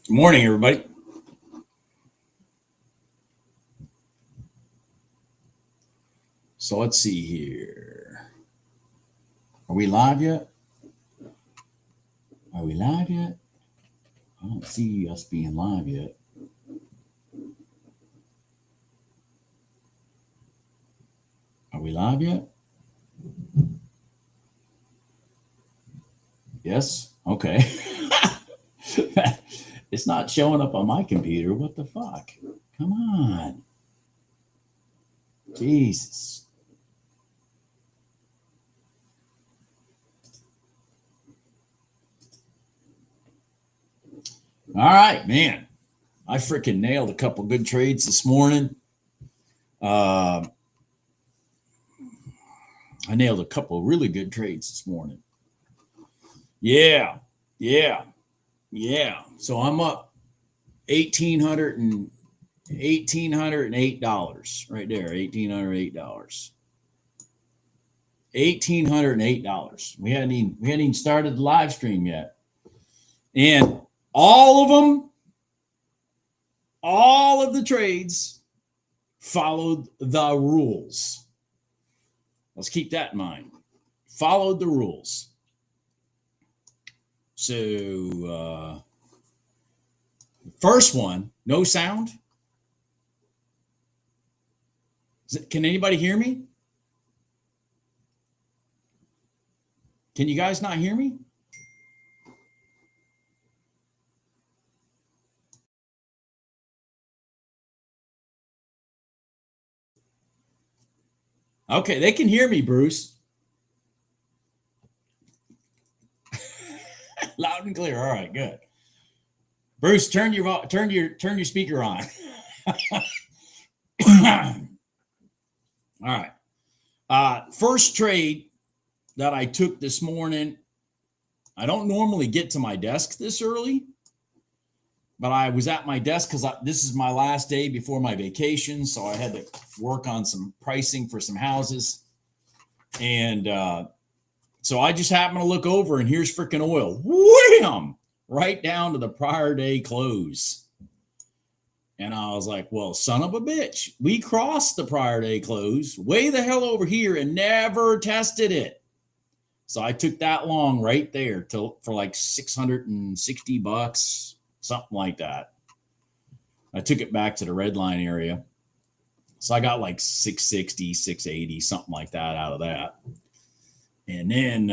Good morning, everybody. So let's see here. Are we live yet? Are we live yet? I don't see us being live yet. Are we live yet? Yes? Okay. It's not showing up on my computer. What the fuck? Come on. Jesus. All right, man. I freaking nailed a couple good trades this morning. I nailed a couple really good trades this morning. Yeah. So I'm up $1,808 right there. $1,808. $1,808. We hadn't even started the live stream yet. And all of the trades followed the rules. Let's keep that in mind. Followed the rules. So first one, no sound. Can anybody hear me? Can you guys not hear me? Okay, they can hear me, Bruce. Loud and clear. All right, good. Bruce, turn your speaker on. All right. First trade that I took this morning. I don't normally get to my desk this early, but I was at my desk because this is my last day before my vacation, so I had to work on some pricing for some houses, and so I just happened to look over, and here's freaking oil, wham, right down to the prior day close. And I was like, well, son of a bitch, we crossed the prior day close way the hell over here and never tested it. So I took that long right there for like $660, something like that. I took it back to the red line area. So I got like 660, 680, something like that out of that. And then,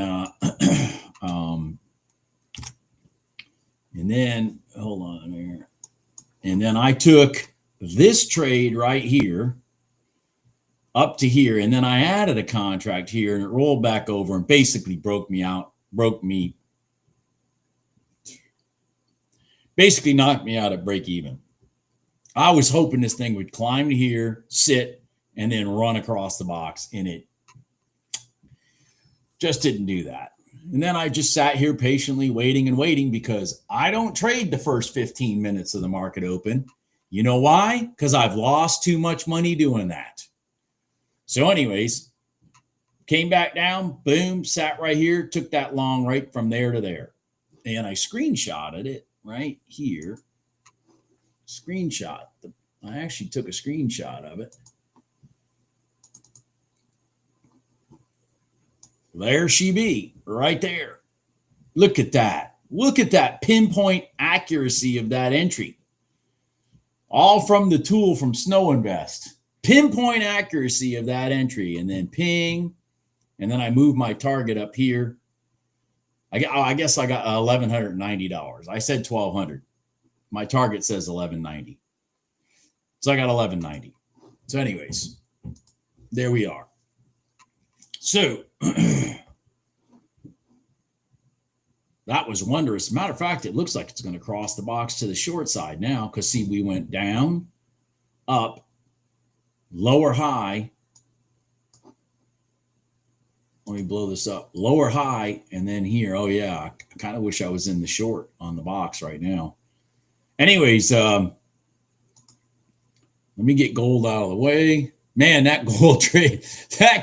hold on here. And then I took this trade right here up to here. And then I added a contract here and it rolled back over and basically basically knocked me out at break even. I was hoping this thing would climb to here, sit, and then run across the box, and it just didn't do that. And then I just sat here patiently waiting because I don't trade the first 15 minutes of the market open. You know why? Because I've lost too much money doing that. So anyways, came back down, boom, sat right here, took that long right from there to there. And I screenshotted it right here. I actually took a screenshot of it. There she be, right there. Look at that. Look at that pinpoint accuracy of that entry. All from the tool from Snow Invest. Pinpoint accuracy of that entry, and then ping, and then I move my target up here. I guess I got $1,190. I said $1,200. My target says $1,190. So I got $1,190. So anyways, there we are. So that was wondrous. Matter of fact, it looks like it's going to cross the box to the short side now because, see, we went down, up, lower high. Let me blow this up. Lower high, and then here. Oh, yeah. I kind of wish I was in the short on the box right now. Anyways, let me get gold out of the way. Man, that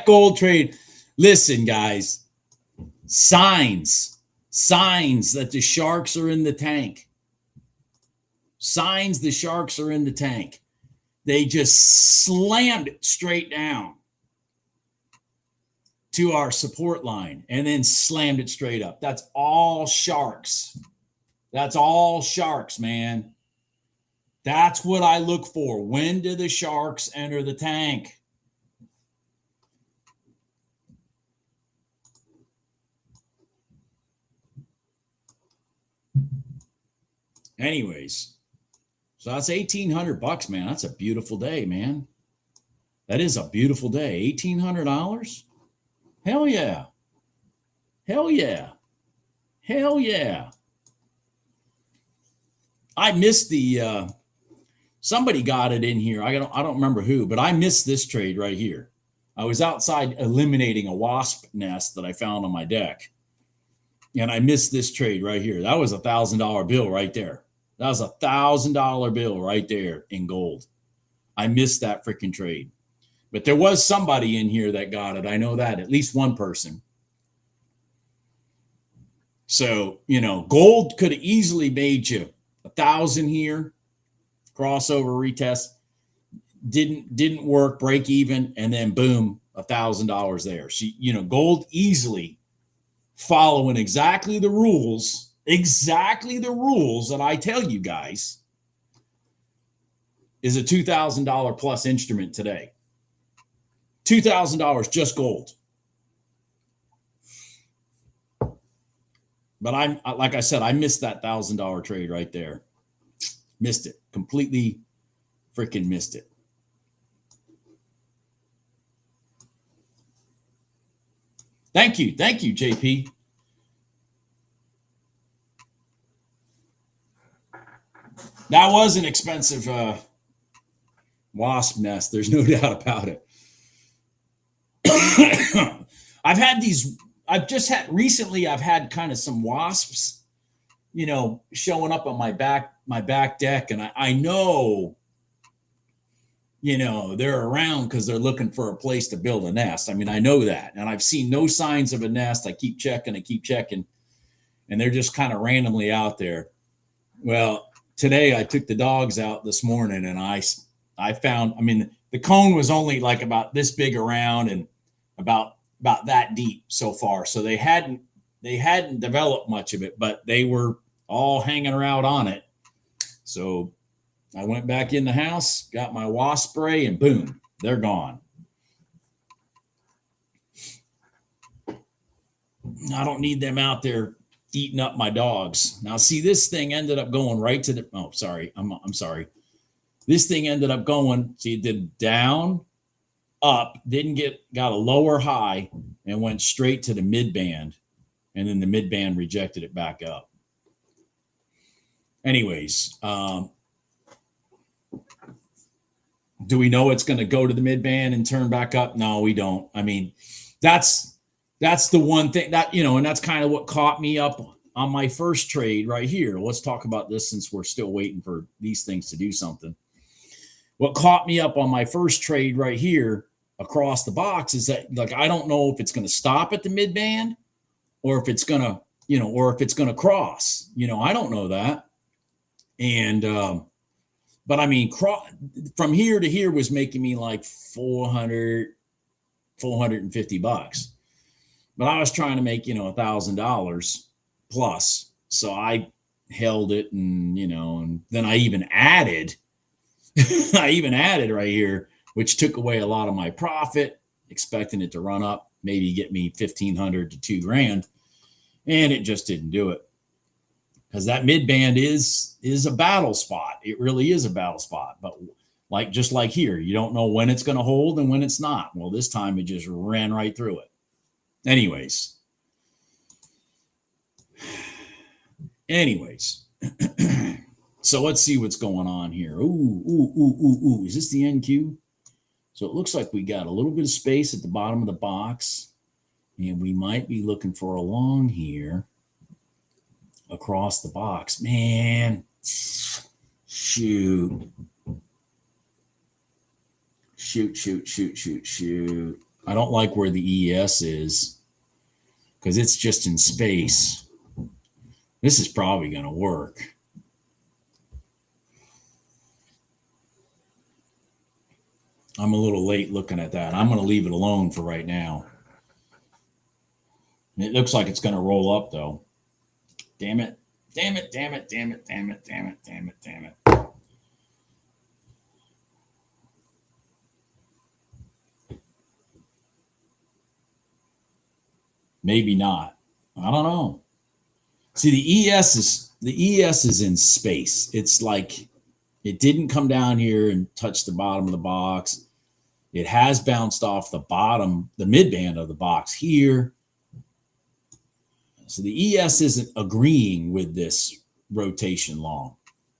gold trade. Listen, guys, signs that the sharks are in the tank. Signs the sharks are in the tank. They just slammed it straight down to our support line and then slammed it straight up. That's all sharks. That's all sharks, man. That's what I look for. When do the sharks enter the tank? Anyways, so that's $1,800, man. That's a beautiful day, man. That is a beautiful day. $1,800? Hell yeah. Hell yeah. Hell yeah. I missed the somebody got it in here. I don't remember who, but I missed this trade right here. I was outside eliminating a wasp nest that I found on my deck. And I missed this trade right here. That was $1,000 bill right there. That was $1,000 bill right there in gold. I missed that freaking trade. But there was somebody in here that got it. I know that, at least one person. So, gold could have easily made you 1,000 here. Crossover retest didn't work, break even, and then boom, $1,000 there. So, gold easily following exactly the rules that I tell you guys is a $2,000 plus instrument today. $2,000 just gold. But like I said, I missed that $1,000 trade right there. Missed it. Completely freaking missed it. Thank you, JP. That was an expensive wasp nest. There's no doubt about it. I've had kind of some wasps, showing up on my back deck. And I know, they're around because they're looking for a place to build a nest. I mean, I know that. And I've seen no signs of a nest. I keep checking. And they're just kind of randomly out there. Well, today I took the dogs out this morning and I found, the cone was only like about this big around and about that deep so far. So they hadn't developed much of it, but they were all hanging around on it. So I went back in the house, got my wasp spray, and boom, they're gone. I don't need them out there eating up my dogs. Now, see, this thing ended up going right to the, oh, sorry. I'm sorry. This thing ended up going, see, it did down, up, got a lower high and went straight to the mid band. And then the mid band rejected it back up. Anyways, do we know it's going to go to the mid band and turn back up? No, we don't. That's the one thing that, and that's kind of what caught me up on my first trade right here. Let's talk about this since we're still waiting for these things to do something. What caught me up on my first trade right here across the box is that, like, I don't know if it's going to stop at the mid band or if it's going to, or if it's going to cross, I don't know that. And, but from here to here was making me like $450. But I was trying to make, $1,000 plus. So I held it and, and then I even added right here, which took away a lot of my profit, expecting it to run up, maybe get me $1,500 to $2,000. And it just didn't do it. Because that mid band is a battle spot. It really is a battle spot. But just like here, you don't know when it's going to hold and when it's not. Well, this time it just ran right through it. Anyways. So let's see what's going on here. Ooh. Is this the NQ? So it looks like we got a little bit of space at the bottom of the box. And we might be looking for a long here across the box. Man, shoot. I don't like where the ES is because it's just in space. This is probably going to work. I'm a little late looking at that. I'm going to leave it alone for right now. It looks like it's going to roll up, though. Damn it. Damn it, damn it, damn it, damn it, damn it, damn it, damn it. Maybe not. I don't know. See, the ES is in space. It's like it didn't come down here and touch the bottom of the box. It has bounced off the bottom, the midband of the box here. So the ES isn't agreeing with this rotation long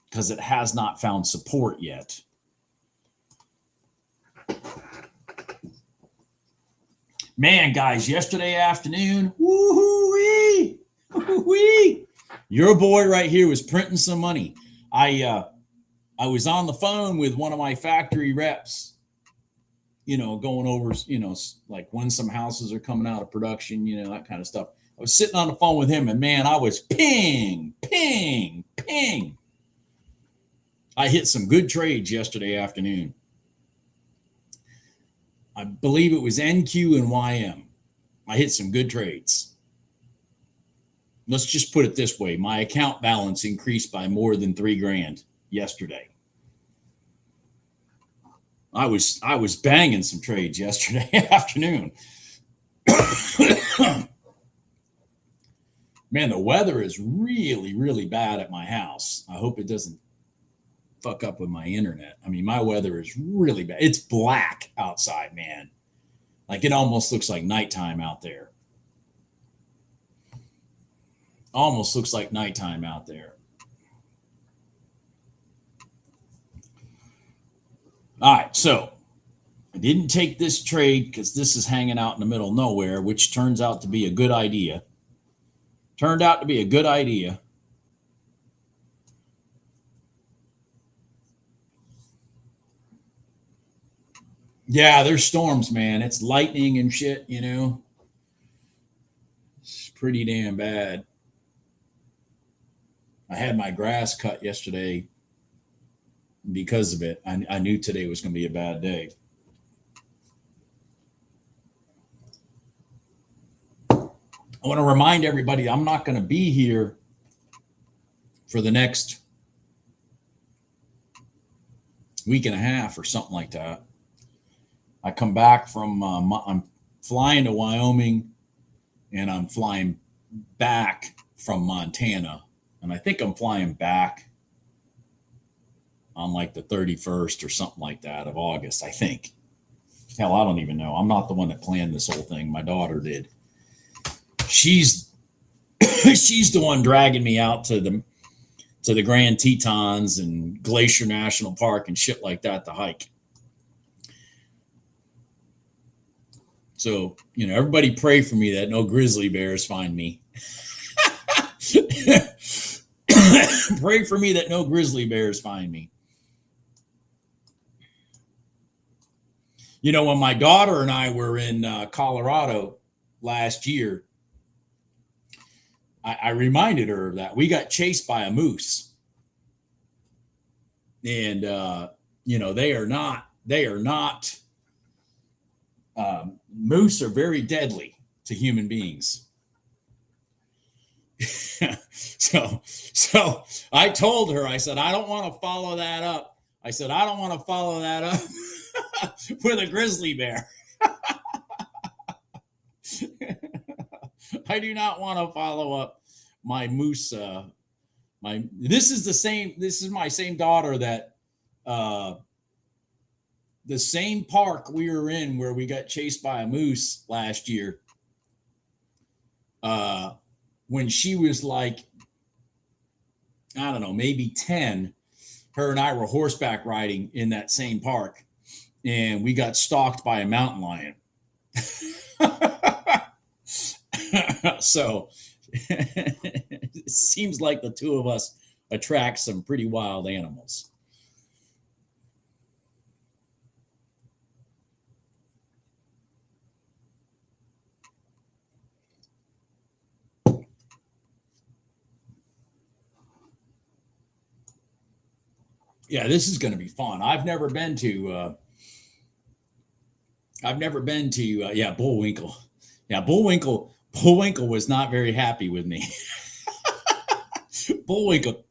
because it has not found support yet. Man, guys, yesterday afternoon, woo-hoo-wee, woo-hoo-wee, your boy right here was printing some money. I was on the phone with one of my factory reps, going over, like when some houses are coming out of production, that kind of stuff. I was sitting on the phone with him, and man, I was ping, ping, ping. I hit some good trades yesterday afternoon. I believe it was NQ and YM. I hit some good trades. Let's just put it this way. My account balance increased by more than $3,000 yesterday. I was banging some trades yesterday afternoon. Man, the weather is really, really bad at my house. I hope it doesn't fuck up with my internet. I mean, my weather is really bad. It's black outside, man. Like it almost looks like nighttime out there. Almost looks like nighttime out there. All right, so I didn't take this trade because this is hanging out in the middle of nowhere, which turns out to be a good idea. Turned out to be a good idea. Yeah, there's storms, man. It's lightning and shit, It's pretty damn bad. I had my grass cut yesterday because of it. I knew today was going to be a bad day. I want to remind everybody I'm not going to be here for the next week and a half or something like that. I come back from, I'm flying to Wyoming and I'm flying back from Montana. And I think I'm flying back on like the 31st or something like that of August, I think. Hell, I don't even know. I'm not the one that planned this whole thing. My daughter did. She's the one dragging me out to the Grand Tetons and Glacier National Park and shit like that to hike. So, everybody pray for me that no grizzly bears find me. Pray for me that no grizzly bears find me. When my daughter and I were in Colorado last year, I reminded her that we got chased by a moose. And, they are not, moose are very deadly to human beings. So I told her, I said, I don't want to follow that up. I said, I don't want to follow that up with a grizzly bear. I do not want to follow up my moose. This is my same daughter that, the same park we were in where we got chased by a moose last year. When she was like, I don't know, maybe 10, her and I were horseback riding in that same park and we got stalked by a mountain lion. So it seems like the two of us attract some pretty wild animals. Yeah, this is going to be fun. I've never been to I've never been to yeah, Bullwinkle. Yeah, Bullwinkle was not very happy with me. Bullwinkle.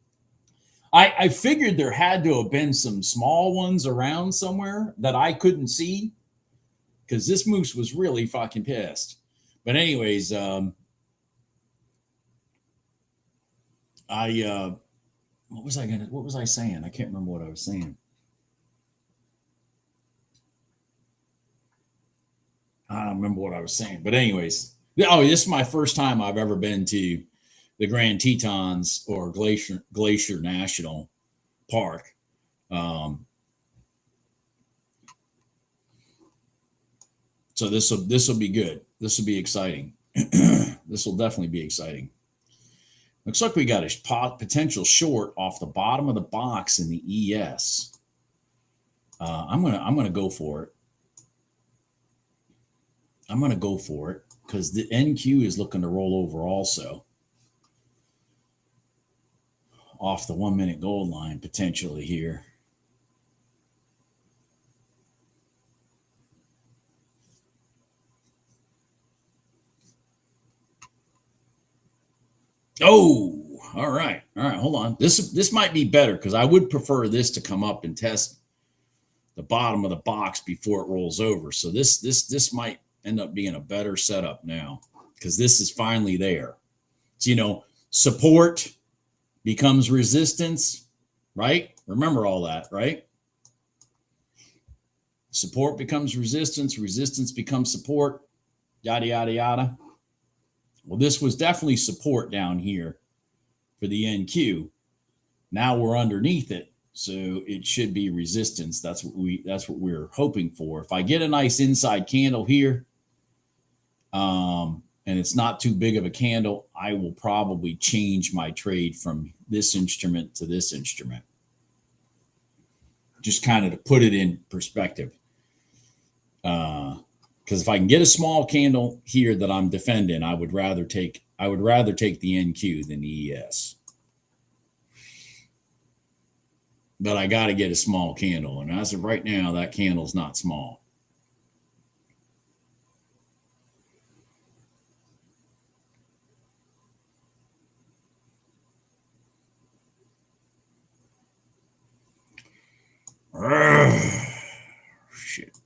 I figured there had to have been some small ones around somewhere that I couldn't see because this moose was really fucking pissed. But anyways, I what was I saying? I can't remember what I was saying. I don't remember what I was saying. But anyways, oh, this is my first time I've ever been to the Grand Tetons or Glacier National Park. Um, so this will be good. This will be exciting. This will definitely be exciting. Looks like we got a potential short off the bottom of the box in the ES. I'm gonna go for it. I'm gonna go for it because the NQ is looking to roll over also off the 1 minute gold line potentially here. Oh, all right. All right, hold on. This might be better because I would prefer this to come up and test the bottom of the box before it rolls over. So this might end up being a better setup now because this is finally there. So, support becomes resistance, right? Remember all that, right? Support becomes resistance, resistance becomes support, yada, yada, yada. Well, this was definitely support down here for the NQ. Now we're underneath it, so it should be resistance. That's what we're hoping for. If I get a nice inside candle here, and it's not too big of a candle, I will probably change my trade from this instrument to this instrument. Just kind of to put it in perspective. Because if I can get a small candle here that I'm defending, I would rather take the NQ than the ES. But I got to get a small candle, and as of right now, that candle's not small. Shit.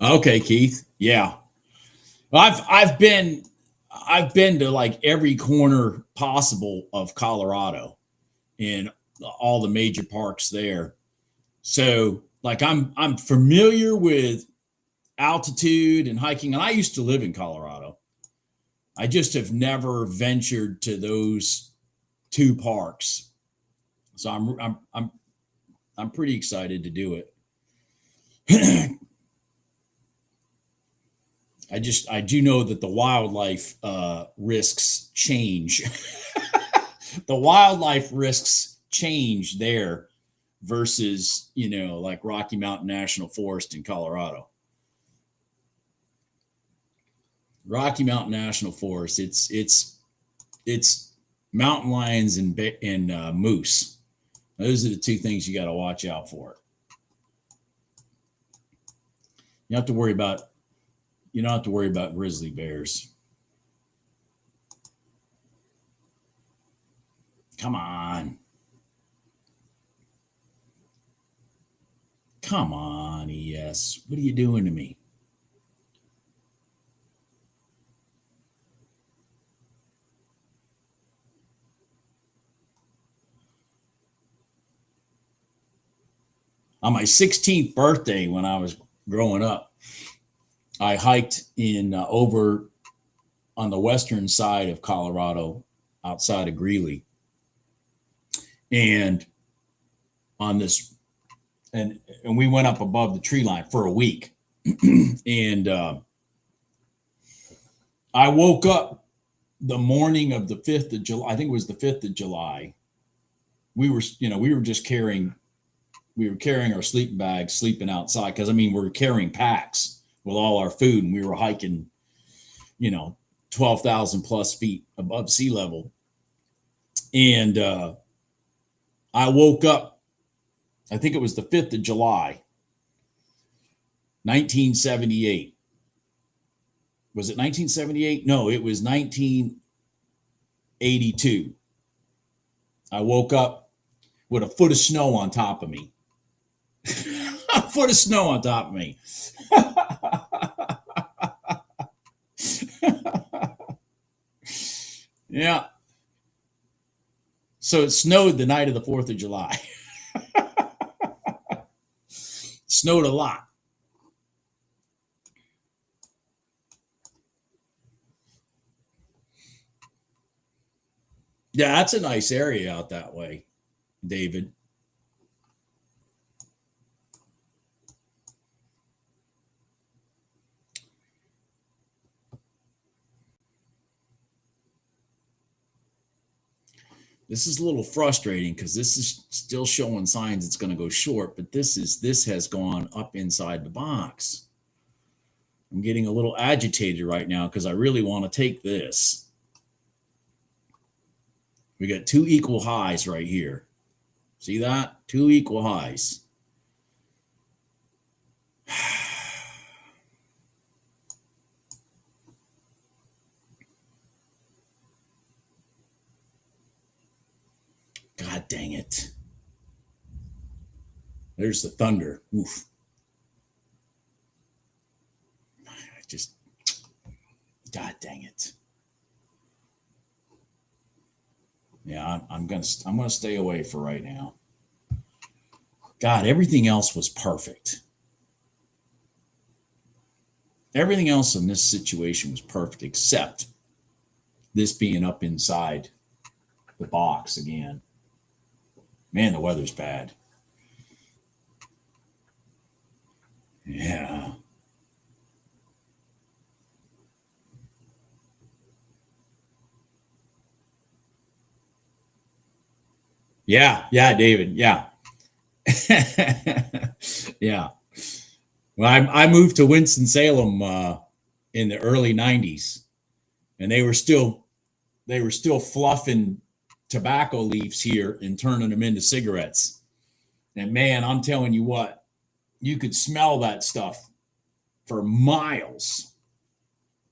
Okay, Keith. Yeah. I've been to like every corner possible of Colorado in all the major parks there. So like I'm familiar with altitude and hiking, and I used to live in Colorado. I just have never ventured to those two parks. So I'm pretty excited to do it. I do know that the wildlife risks change. The wildlife risks change there versus, like Rocky Mountain National Forest in Colorado. Rocky Mountain National Forest, it's mountain lions and moose. Those are the two things you got to watch out for. You don't have to worry about grizzly bears. Come on. Come on, ES. What are you doing to me? On my 16th birthday, when I was growing up, I hiked in over on the western side of Colorado, outside of Greeley, and on this, and we went up above the tree line for a week, and I woke up the morning of the 5th of July. I think it was the 5th of July. We were just carrying our sleeping bags, sleeping outside. Cause we were carrying packs with all our food, and we were hiking, 12,000 plus feet above sea level. And I woke up, I think it was the 5th of July, 1978. Was it 1978? No, it was 1982. I woke up with a foot of snow on top of me. A foot of snow on top of me. Yeah. So it snowed the night of the 4th of July. Snowed a lot. Yeah, that's a nice area out that way, David. This is a little frustrating because this is still showing signs it's going to go short, but this has gone up inside the box. I'm getting a little agitated right now because I really want to take this. We got two equal highs right here. See that? Two equal highs. God dang it. There's the thunder. Oof. God dang it. Yeah, I'm gonna stay away for right now. God, everything else was perfect. Everything else in this situation was perfect except this being up inside the box again. Man, the weather's bad. Yeah. Yeah, David. Yeah. Yeah. Well, I moved to Winston-Salem in the early 90s, and they were still fluffing tobacco leaves here and turning them into cigarettes. And man, I'm telling you what, you could smell that stuff for miles.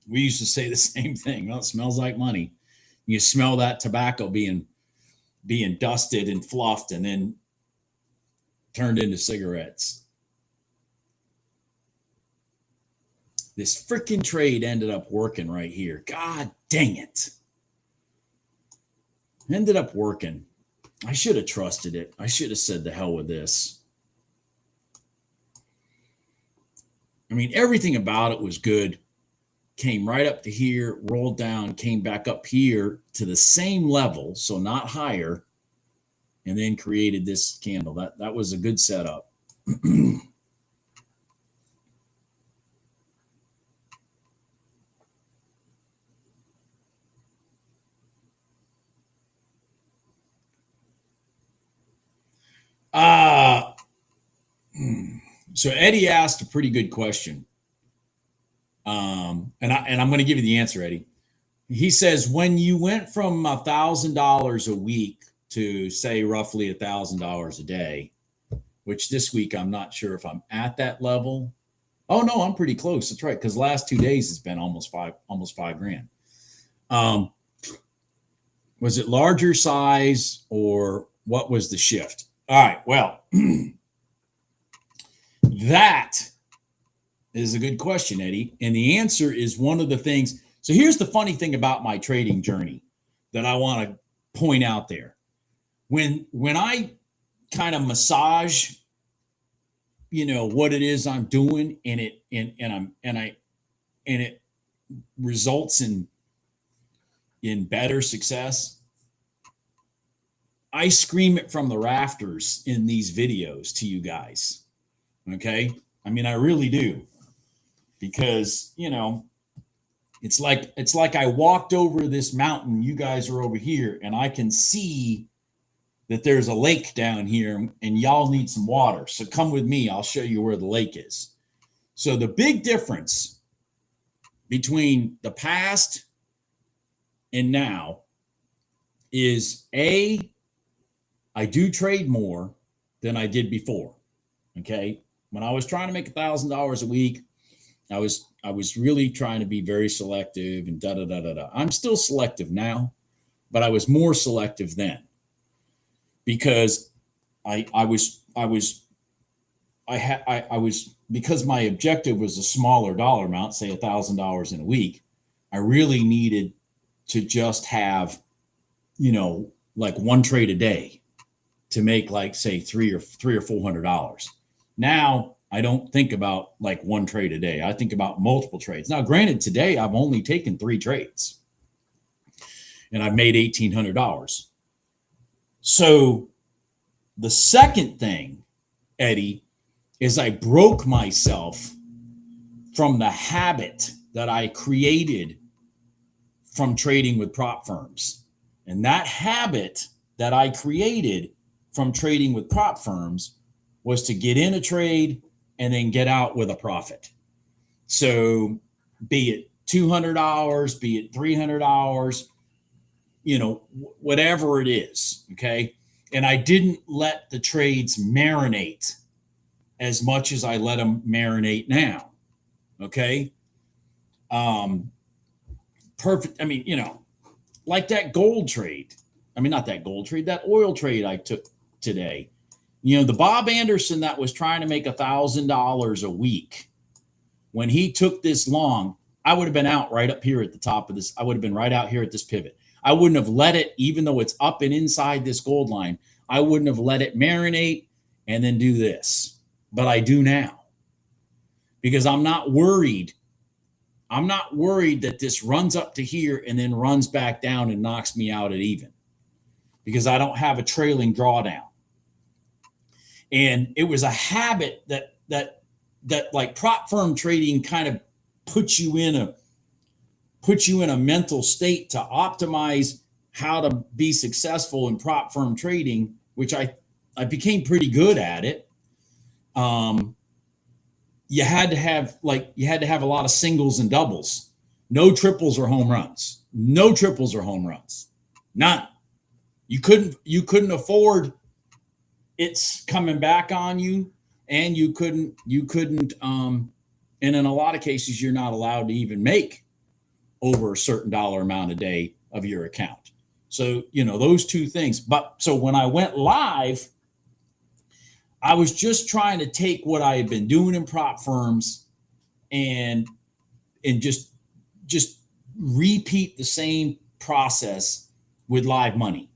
We used to say the same thing. Well, it smells like money. You smell that tobacco being dusted and fluffed and then turned into cigarettes. This freaking trade ended up working right here. God dang it. Ended up working. I should have trusted it. I should have said the hell with this. I mean, everything about it was good. Came right up to here, rolled down, came back up here to the same level, so not higher, and then created this candle. That was a good setup. So Eddie asked a pretty good question. And I'm going to give you the answer, Eddie. He says, when you went from $1,000 a week to say roughly $1,000 a day, which this week I'm not sure if I'm at that level. Oh no, I'm pretty close. That's right, because the last 2 days it's been almost $5,000. Was it larger size or what was the shift? All right, well, that is a good question, Eddie. And the answer is one of the things. So here's the funny thing about my trading journey that I want to point out there. When I kind of massage, what it is I'm doing, and it results in better success, I scream it from the rafters in these videos to you guys. Okay? I mean, I really do. Because, it's like I walked over this mountain, you guys are over here, and I can see that there's a lake down here and y'all need some water. So come with me, I'll show you where the lake is. So the big difference between the past and now is I do trade more than I did before. Okay. When I was trying to make $1,000 a week, I was really trying to be very selective and da da da da da. I'm still selective now, but I was more selective then because I was because my objective was a smaller dollar amount, say $1,000 in a week. I really needed to just have, like one trade a day to make like say three or $400. Now I don't think about like one trade a day. I think about multiple trades. Now, granted, today I've only taken 3 trades and I've made $1,800. So the second thing, Eddie, is I broke myself from the habit that I created from trading with prop firms. And that habit that I created from trading with prop firms was to get in a trade and then get out with a profit. So be it $200, be it $300, whatever it is. Okay. And I didn't let the trades marinate as much as I let them marinate now. Okay. Perfect. I mean, like that gold trade. I mean, not that gold trade, that oil trade I took today. The Bob Anderson that was trying to make $1,000 a week, when he took this long, I would have been out right up here at the top of this. I would have been right out here at this pivot. I wouldn't have let it, even though it's up and inside this gold line, I wouldn't have let it marinate and then do this. But I do now because I'm not worried. I'm not worried that this runs up to here and then runs back down and knocks me out at even because I don't have a trailing drawdown. And it was a habit that like prop firm trading kind of puts you in a mental state to optimize how to be successful in prop firm trading, which I became pretty good at it. You had to have a lot of singles and doubles, no triples or home runs, none. You couldn't afford it's coming back on you, and you couldn't and in a lot of cases you're not allowed to even make over a certain dollar amount a day of your account. So those two things. But so when I went live, I was just trying to take what I had been doing in prop firms and just repeat the same process with live money.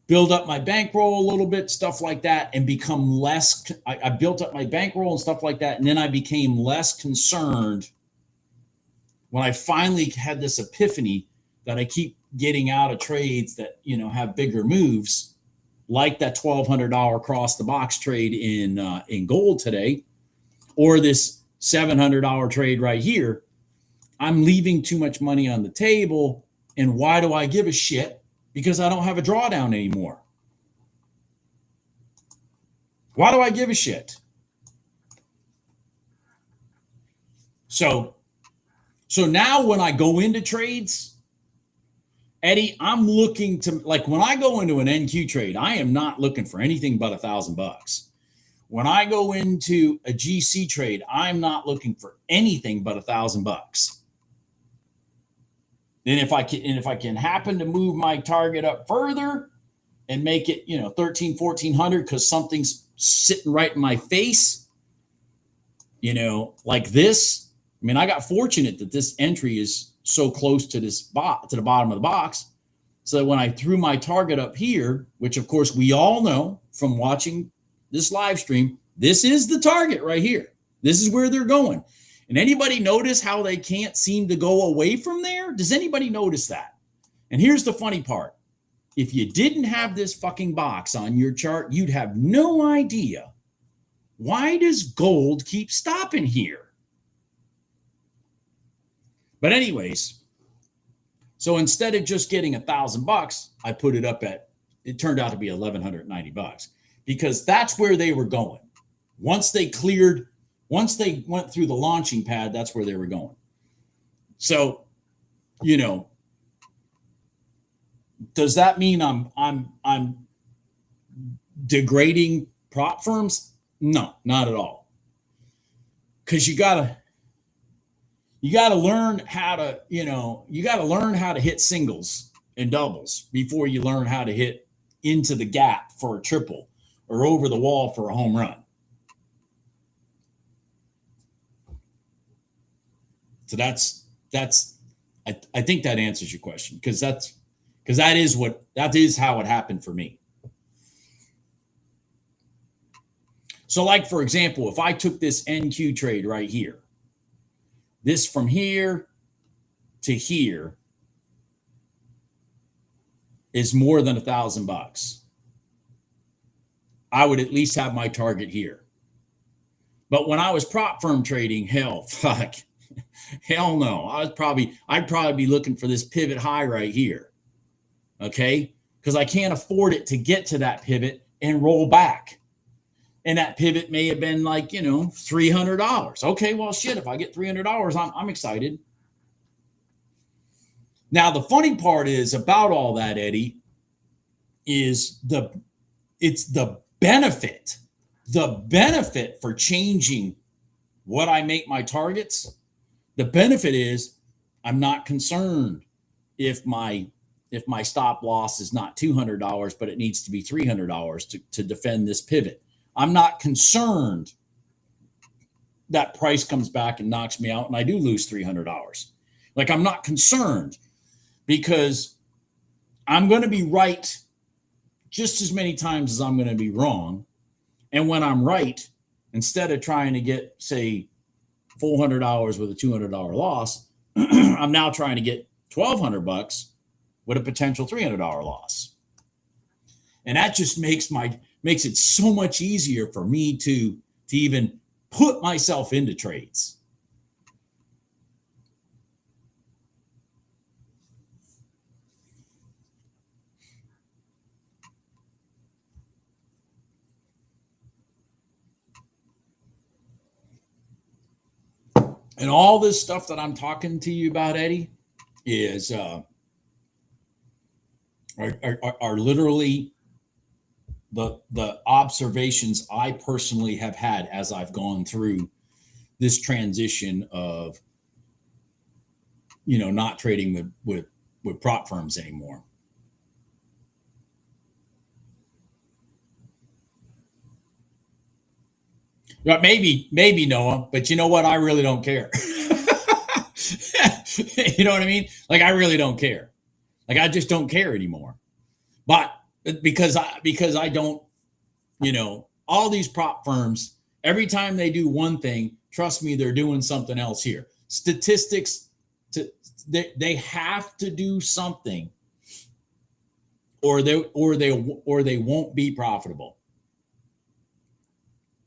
Build up my bankroll a little bit, stuff like that, and become less. I built up my bankroll and stuff like that, and then I became less concerned when I finally had this epiphany that I keep getting out of trades that have bigger moves, like that $1,200 cross the box trade in gold today, or this $700 trade right here. I'm leaving too much money on the table, and why do I give a shit? Because I don't have a drawdown anymore. Why do I give a shit? So now when I go into trades, Eddie, I'm looking to, like when I go into an NQ trade, I am not looking for anything but $1,000. When I go into a GC trade, I'm not looking for anything but $1,000. Then if I can happen to move my target up further and make it, 13, 1400 because something's sitting right in my face, like this. I mean, I got fortunate that this entry is so close to to the bottom of the box. So that when I threw my target up here, which of course we all know from watching this live stream, this is the target right here. This is where they're going. And anybody notice how they can't seem to go away from there? Does anybody notice that? And here's the funny part. If you didn't have this fucking box on your chart, you'd have no idea. Why does gold keep stopping here? But anyways, so instead of just getting $1,000, I put it up it turned out to be $1,190 because that's where they were going. Once they went through the launching pad, that's where they were going. So you know, does that mean I'm degrading prop firms? No, not at all. Because you gotta learn how to, you gotta learn how to hit singles and doubles before you learn how to hit into the gap for a triple or over the wall for a home run. So I think that answers your question, because that is how it happened for me. So, like, for example, if I took this NQ trade right here, this from here to here is more than $1,000. I would at least have my target here. But when I was prop firm trading, hell no. I'd probably be looking for this pivot high right here. Okay? Because I can't afford it to get to that pivot and roll back. And that pivot may have been like, $300. Okay, well, shit, if I get $300, I'm excited. Now, the funny part is about all that, Eddie, is it's the benefit for changing what I make my targets. The benefit is I'm not concerned if my stop loss is not $200, but it needs to be $300 to defend this pivot. I'm not concerned that price comes back and knocks me out and I do lose $300. Like, I'm not concerned, because I'm going to be right just as many times as I'm going to be wrong. And when I'm right, instead of trying to get, say, $400 with a $200 loss, I'm now trying to get $1,200 with a potential $300 loss. And that just makes it so much easier for me to even put myself into trades. And all this stuff that I'm talking to you about, Eddie, is are literally the observations I personally have had as I've gone through this transition of, not trading with prop firms anymore. But maybe Noah, but you know what? I really don't care. You know what I mean? Like, I really don't care. Like, I just don't care anymore. But because I don't, all these prop firms, every time they do one thing, trust me, they're doing something else here. Statistics, they have to do something, or they won't be profitable.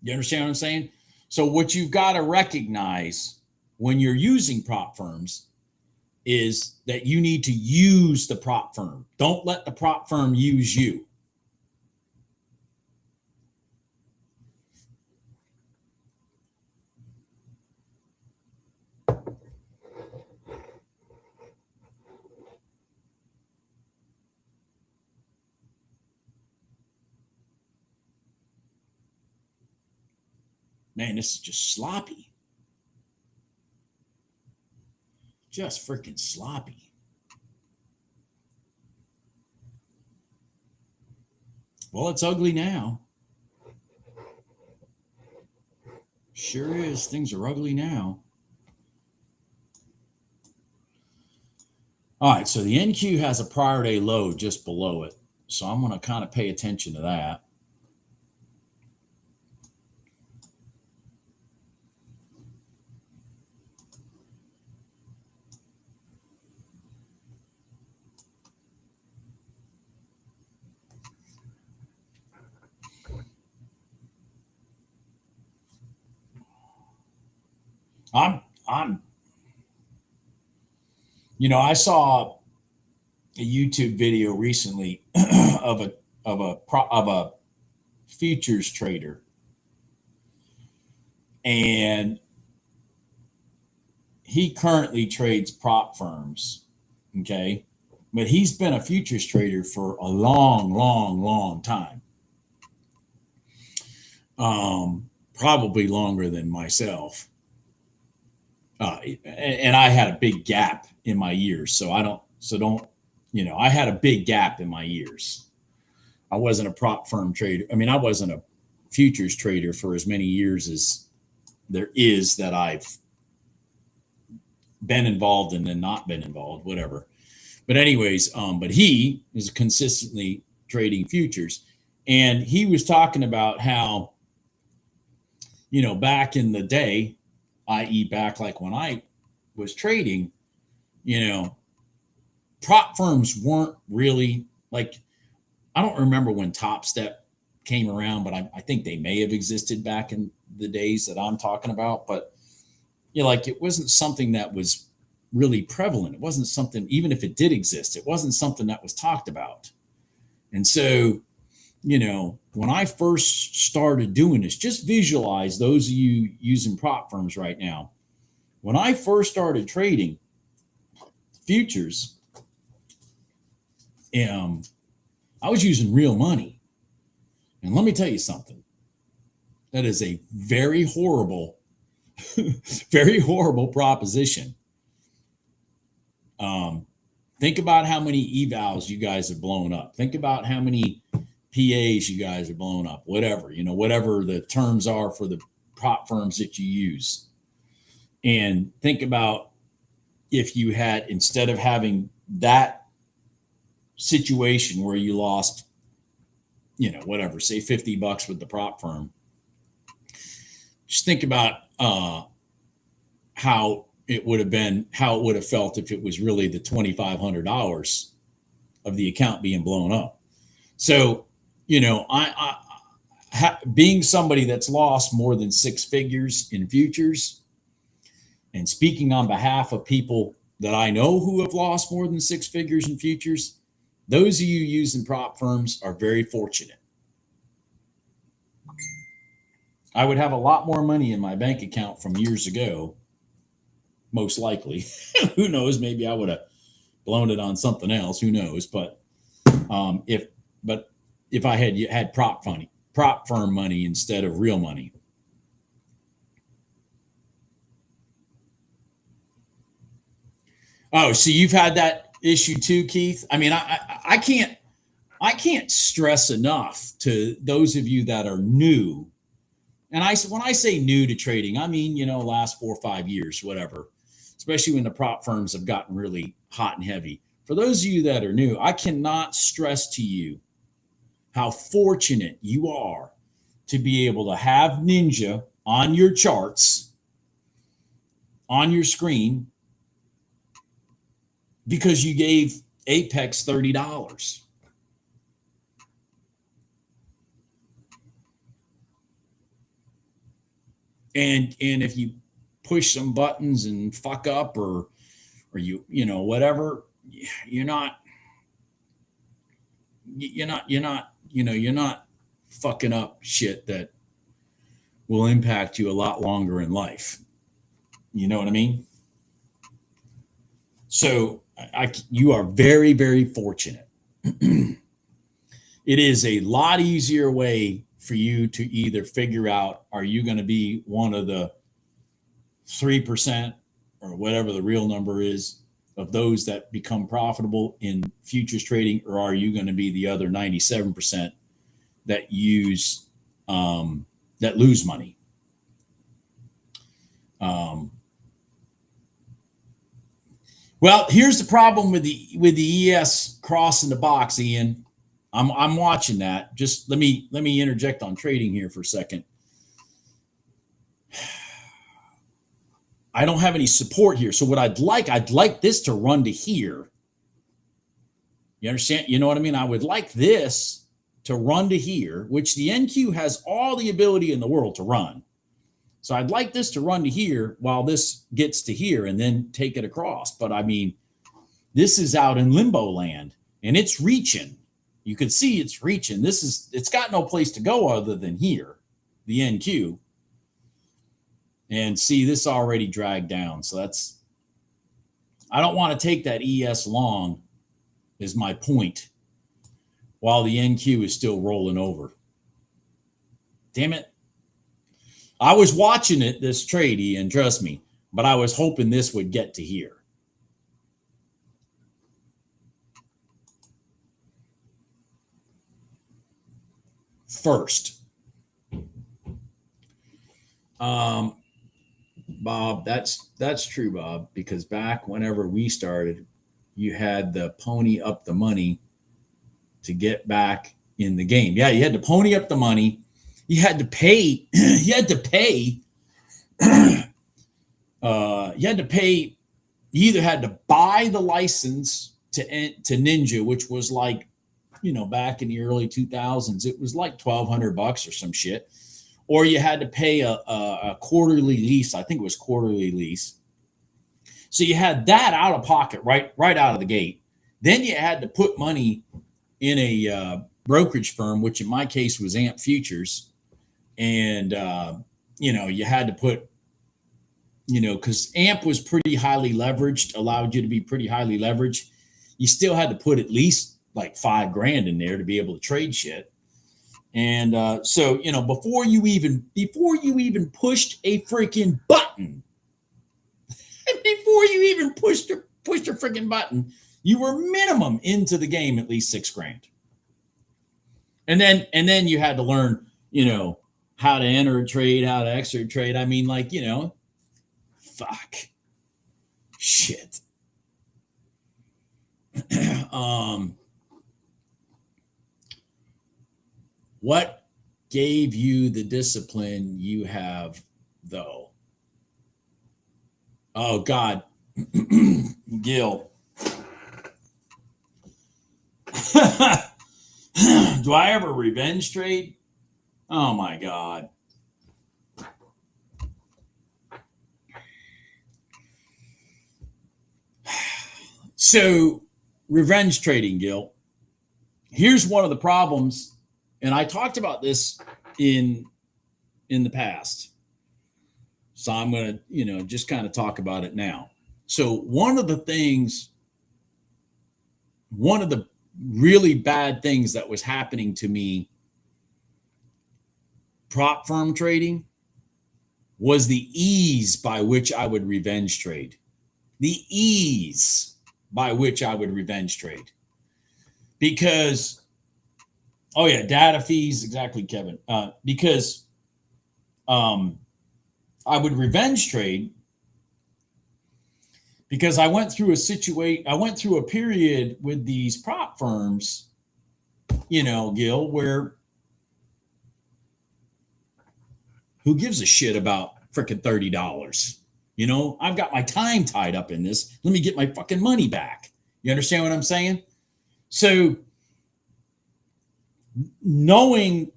You understand what I'm saying? So what you've got to recognize when you're using prop firms is that you need to use the prop firm. Don't let the prop firm use you. Man, this is just sloppy. Just freaking sloppy. Well, it's ugly now. Sure is. Things are ugly now. All right, so the NQ has a prior day low just below it. So I'm going to kind of pay attention to that. I saw a YouTube video recently of a futures trader, and he currently trades prop firms, Okay. But he's been a futures trader for a long, long, long time. Probably longer than myself. And I had a big gap in my years. So I had a big gap in my years. I wasn't a prop firm trader. I mean, I wasn't a futures trader for as many years as there is that I've been involved and then not been involved, whatever. But anyways, but he is consistently trading futures. And he was talking about how, back in the day, i.e., back like when I was trading, prop firms weren't really like, I don't remember when Top Step came around, but I think they may have existed back in the days that I'm talking about. But like it wasn't something that was really prevalent. It wasn't something, even if it did exist, it wasn't something that was talked about. And so, when I first started doing this, just visualize those of you using prop firms right now. When I first started trading futures, I was using real money. And let me tell you something. That is a very horrible, very horrible proposition. Think about how many evals you guys have blown up. Think about how many PAs you guys are blown up, whatever the terms are for the prop firms that you use. And think about if you had, instead of having that situation where you lost, whatever, say $50 with the prop firm, just think about how it would have felt if it was really the $2,500 of the account being blown up. So, being somebody that's lost more than six figures in futures, and speaking on behalf of people that I know who have lost more than six figures in futures, those of you using prop firms are very fortunate. I would have a lot more money in my bank account from years ago, most likely. Who knows? Maybe I would have blown it on something else. Who knows? But if I had prop firm money instead of real money. Oh, so you've had that issue too, Keith? I mean, I can't stress enough to those of you that are new. And when I say new to trading, I mean, last 4 or 5 years, whatever, especially when the prop firms have gotten really hot and heavy. For those of you that are new, I cannot stress to you how fortunate you are to be able to have Ninja on your charts, on your screen, because you gave Apex $30. And if you push some buttons and fuck up or whatever, you're not fucking up shit that will impact you a lot longer in life. You know what I mean? So you are very, very fortunate. It is a lot easier way for you to either figure out, are you going to be one of the 3% or whatever the real number is of those that become profitable in futures trading, or are you going to be the other 97% that that lose money? Well, here's the problem with the ES cross in the box, Ian. I'm watching that. Just let me interject on trading here for a second. I don't have any support here. So what I'd like this to run to here. You understand? You know what I mean? I would like this to run to here, which the NQ has all the ability in the world to run. So I'd like this to run to here while this gets to here and then take it across. But I mean, this is out in limbo land and it's reaching. You can see it's reaching. It's got no place to go other than here, the NQ. And see, this already dragged down. So I don't want to take that ES long, is my point, while the NQ is still rolling over. Damn it. I was watching it, this trade, Ian, trust me, but I was hoping this would get to here. First. Bob, that's true, Bob, because back whenever we started, you had the pony up the money to get back in the game. Yeah, you had to pony up the money. You had to pay. You had to pay. You either had to buy the license to Ninja, which was like, back in the early 2000s, it was like $1,200 or some shit, or you had to pay a quarterly lease. I think it was quarterly lease. So you had that out of pocket right out of the gate. Then you had to put money in a brokerage firm, which in my case was AMP Futures. And, you had to put, because AMP was pretty highly leveraged, allowed you to be pretty highly leveraged. You still had to put at least like $5,000 in there to be able to trade shit. And so, before you even pushed a freaking button, before you even pushed a freaking button, you were minimum into the game at least $6,000. And then you had to learn, how to enter a trade, how to exit a trade. I mean, like, fuck. Shit. What gave you the discipline you have, though? Oh, God. Gil. Do I ever revenge trade? Oh, my God. So, revenge trading, Gil. Here's one of the problems, and I talked about this in the past. So I'm going to, just kind of talk about it now. So one of the really bad things that was happening to me, prop firm trading, was the ease by which I would revenge trade. The ease by which I would revenge trade. Because, oh yeah, data fees, exactly, Kevin. Because I would revenge trade because I went through a period with these prop firms, Gil, where who gives a shit about freaking $30? I've got my time tied up in this. Let me get my fucking money back. You understand what I'm saying? So knowing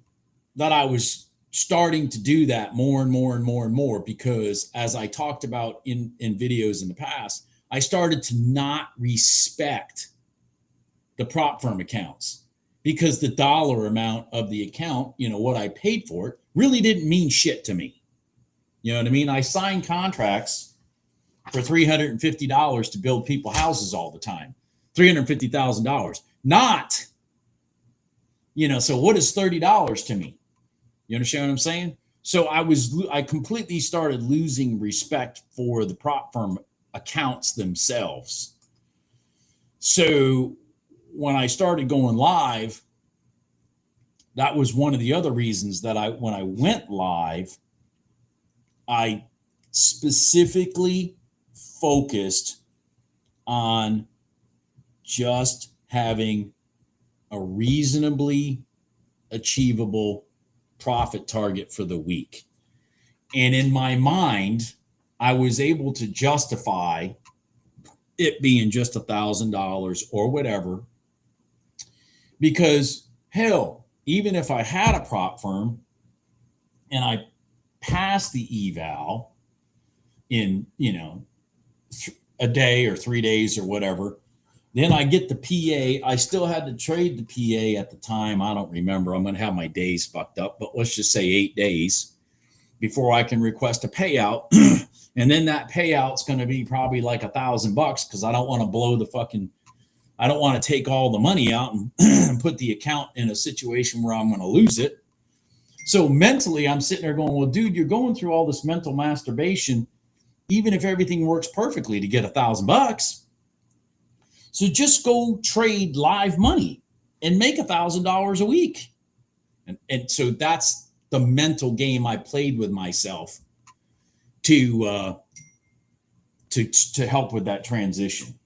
that I was starting to do that more and more and more and more, because as I talked about in videos in the past, I started to not respect the prop firm accounts because the dollar amount of the account, what I paid for it, really didn't mean shit to me. You know what I mean? I signed contracts for $350 to build people houses all the time. $350,000. Not, so what is $30 to me? You understand what I'm saying? So I completely started losing respect for the prop firm accounts themselves. So when I started going live, that was one of the other reasons that when I went live, I specifically focused on just having a reasonably achievable profit target for the week. And in my mind, I was able to justify it being just $1,000 or whatever, because hell, even if I had a prop firm and I passed the eval in, a day or 3 days or whatever, then I get the PA. I still had to trade the PA at the time. I don't remember. I'm going to have my days fucked up, but let's just say 8 days before I can request a payout. And then that payout's going to be probably like $1,000 because I don't want to I don't want to take all the money out and put the account in a situation where I'm going to lose it. So mentally, I'm sitting there going, well, dude, you're going through all this mental masturbation, even if everything works perfectly, to get $1,000. So just go trade live money and make $1,000 a week. And so that's the mental game I played with myself to help with that transition.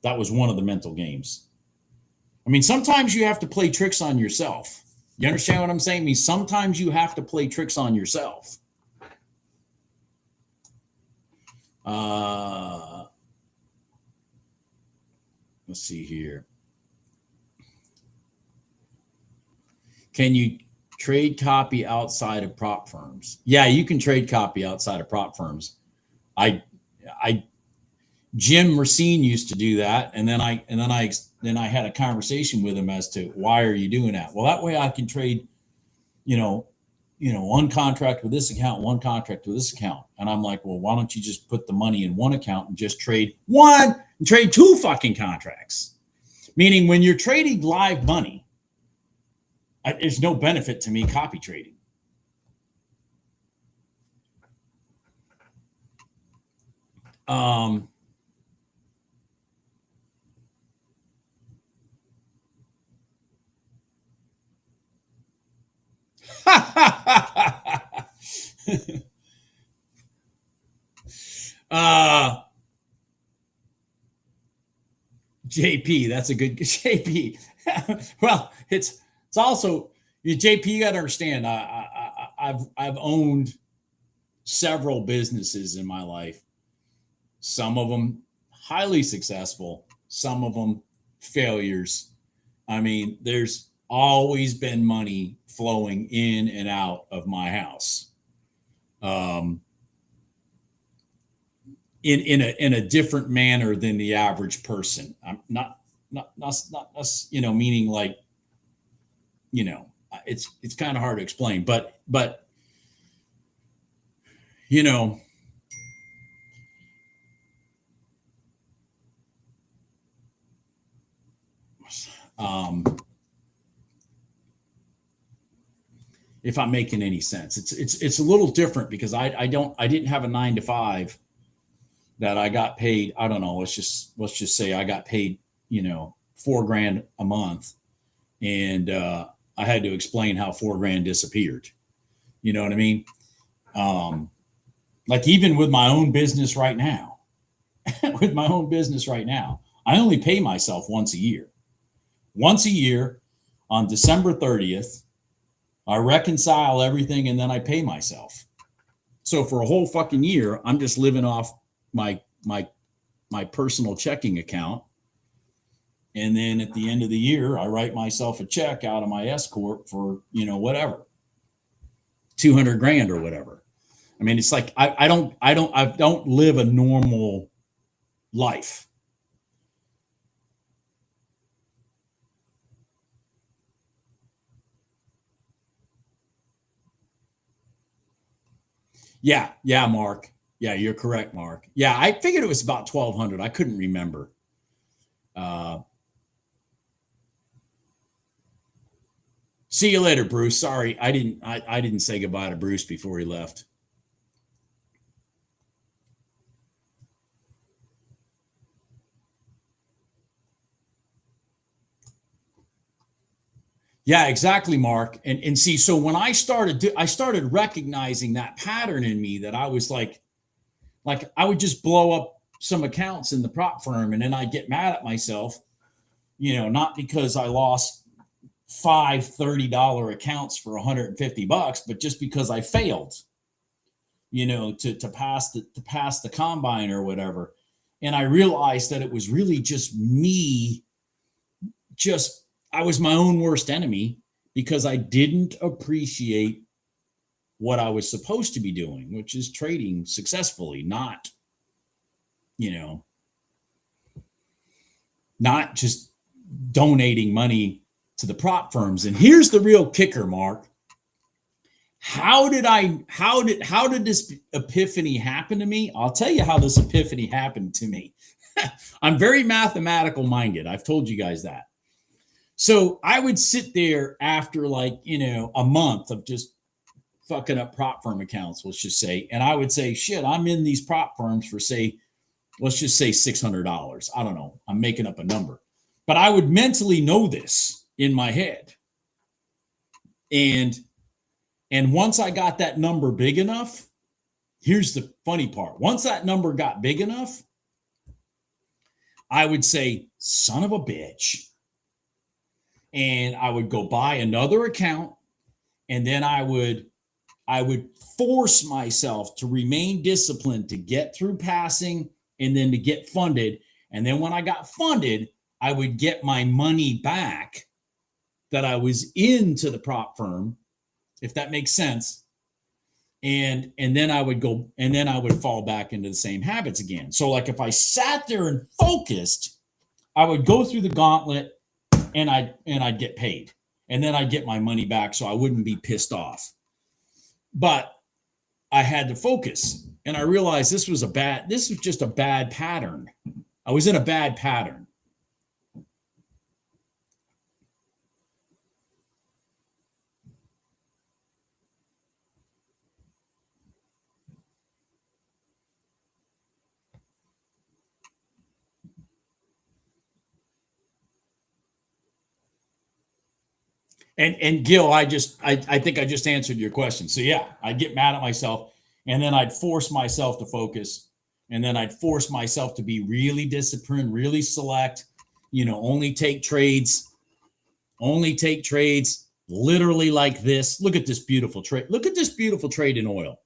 That was one of the mental games. I mean, sometimes you have to play tricks on yourself. You understand what I'm saying? I mean, sometimes you have to play tricks on yourself. Let's see here. Can you trade copy outside of prop firms? Yeah, you can trade copy outside of prop firms. Jim Racine used to do that, and then I had a conversation with him as to why are you doing that? Well, that way I can trade, one contract with this account, one contract with this account. And I'm like, well, why don't you just put the money in one account and just trade two fucking contracts? Meaning when you're trading live money, there's no benefit to me copy trading. JP, that's a good JP. Well, it's also JP. You got to understand. I've owned several businesses in my life. Some of them highly successful. Some of them failures. I mean, there's always been money flowing in and out of my house. In a different manner than the average person. I'm not meaning like, it's kind of hard to explain, but if I'm making any sense, it's a little different because I didn't have a 9-to-5 that I got paid. I don't know. Let's just say I got paid, $4,000 a month, and I had to explain how $4,000 disappeared. You know what I mean? Like even with my own business right now, I only pay myself once a year. Once a year on December 30th, I reconcile everything and then I pay myself. So for a whole fucking year, I'm just living off my personal checking account. And then at the end of the year, I write myself a check out of my S corp for, whatever, $200,000 or whatever. I mean, it's like, I don't live a normal life. Yeah, Mark. Yeah, you're correct, Mark. Yeah, I figured it was about 1,200. I couldn't remember. See you later, Bruce. Sorry, I didn't say goodbye to Bruce before he left. Yeah, exactly, Mark. And see, so when I started recognizing that pattern in me that I was like I would just blow up some accounts in the prop firm and then I get mad at myself, not because I lost 5 $30 accounts for $150, but just because I failed, to pass the combine or whatever. And I realized that it was really just me. I was my own worst enemy because I didn't appreciate what I was supposed to be doing, which is trading successfully, not just donating money to the prop firms. And here's the real kicker, Mark. how did this epiphany happen to me? I'll tell you how this epiphany happened to me. I'm very mathematical minded. I've told you guys that. So I would sit there after like, a month of just fucking up prop firm accounts, let's just say, and I would say, shit, I'm in these prop firms for let's just say $600. I don't know. I'm making up a number, but I would mentally know this in my head. And once I got that number big enough, here's the funny part. Once that number got big enough, I would say, son of a bitch. And I would go buy another account. And then I would force myself to remain disciplined to get through passing and then to get funded. And then when I got funded, I would get my money back that I was into the prop firm, if that makes sense. And then I would go, and then I would fall back into the same habits again. So like if I sat there and focused, I would go through the gauntlet and I'd get paid. And then I'd get my money back so I wouldn't be pissed off. But I had to focus. And I realized this was just a bad pattern. I was in a bad pattern. And Gil, I think I just answered your question. So yeah, I'd get mad at myself and then I'd force myself to focus and then I'd force myself to be really disciplined, really select, only take trades literally like this. Look at this beautiful trade. Look at this beautiful trade in oil.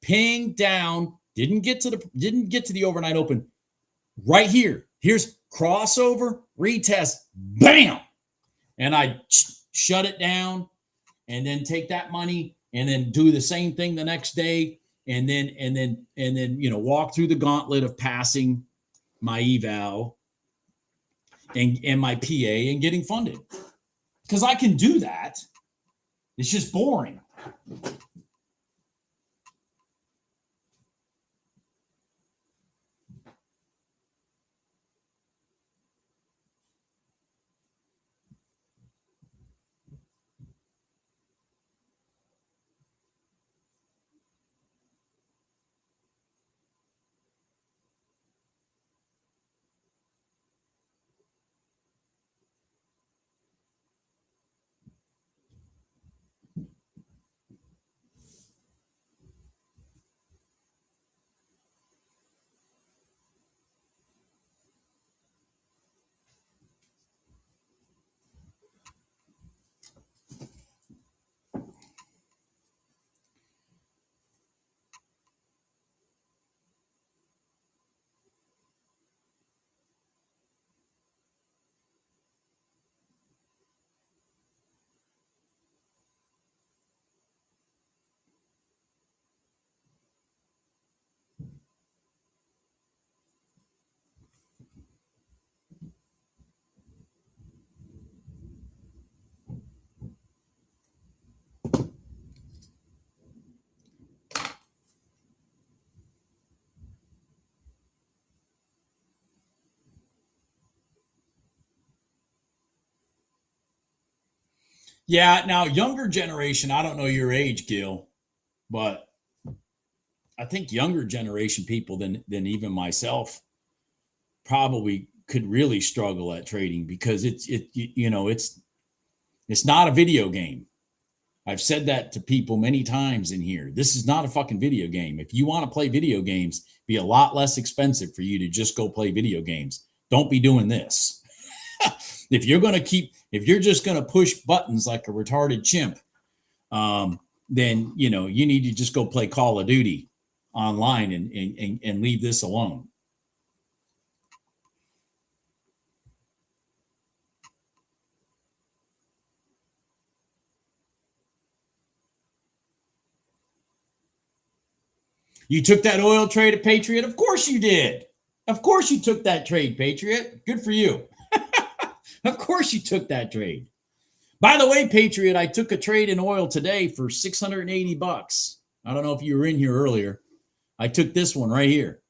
Ping down, didn't get to the overnight open. Right here. Here's crossover, retest, bam. And I shut it down and then take that money and then do the same thing the next day and then walk through the gauntlet of passing my eval and my PA and getting funded. Because I can do that. It's just boring. Yeah, now younger generation, I don't know your age, Gil, but I think younger generation people than even myself probably could really struggle at trading because it's not a video game. I've said that to people many times in here. This is not a fucking video game. If you want to play video games, be a lot less expensive for you to just go play video games. Don't be doing this. If you're just going to push buttons like a retarded chimp, then you need to just go play Call of Duty online and leave this alone. You took that oil trade at Patriot? Of course you did. Of course you took that trade, Patriot. Good for you. Of course you took that trade. By the way, Patriot, I took a trade in oil today for $680. I don't know if you were in here earlier. I took this one right here.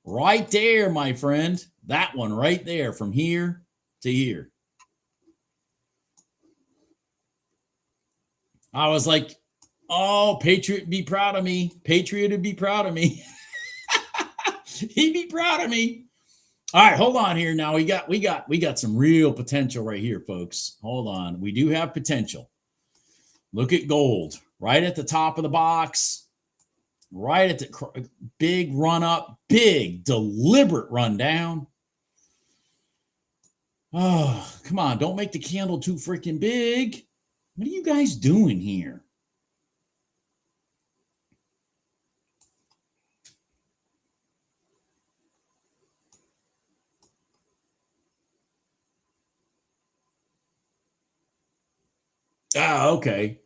Right there, my friend. That one right there from here to here. I was like, oh, Patriot be proud of me. Patriot would be proud of me. He'd be proud of me. All right, hold on here. Now we got some real potential right here, folks. Hold on. We do have potential. Look at gold right at the top of the box. Right at the big run up, big deliberate run down. Oh, come on. Don't make the candle too freaking big. What are you guys doing here? Ah, okay.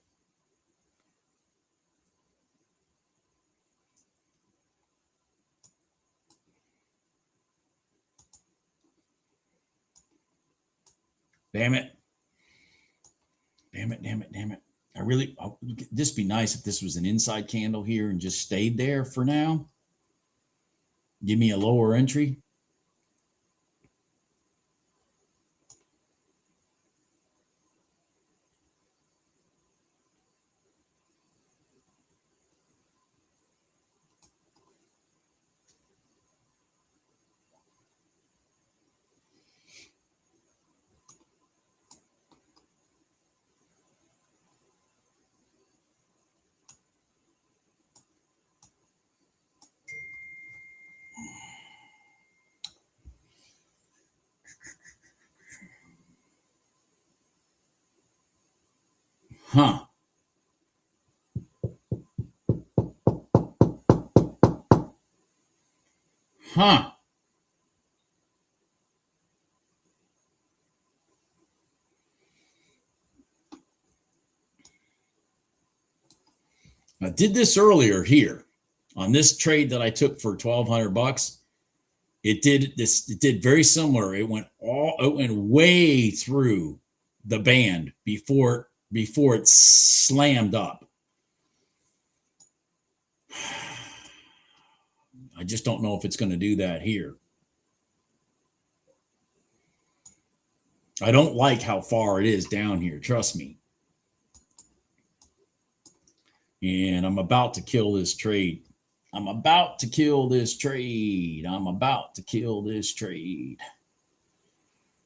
Damn it. Damn it, damn it, damn it. This be nice if this was an inside candle here and just stayed there for now. Give me a lower entry. Huh. Huh. I did this earlier here on this trade that I took for $1,200. It did very similar. It went way through the band before it slammed up. I just don't know if it's going to do that here. I don't like how far it is down here. Trust me. And I'm about to kill this trade. I'm about to kill this trade.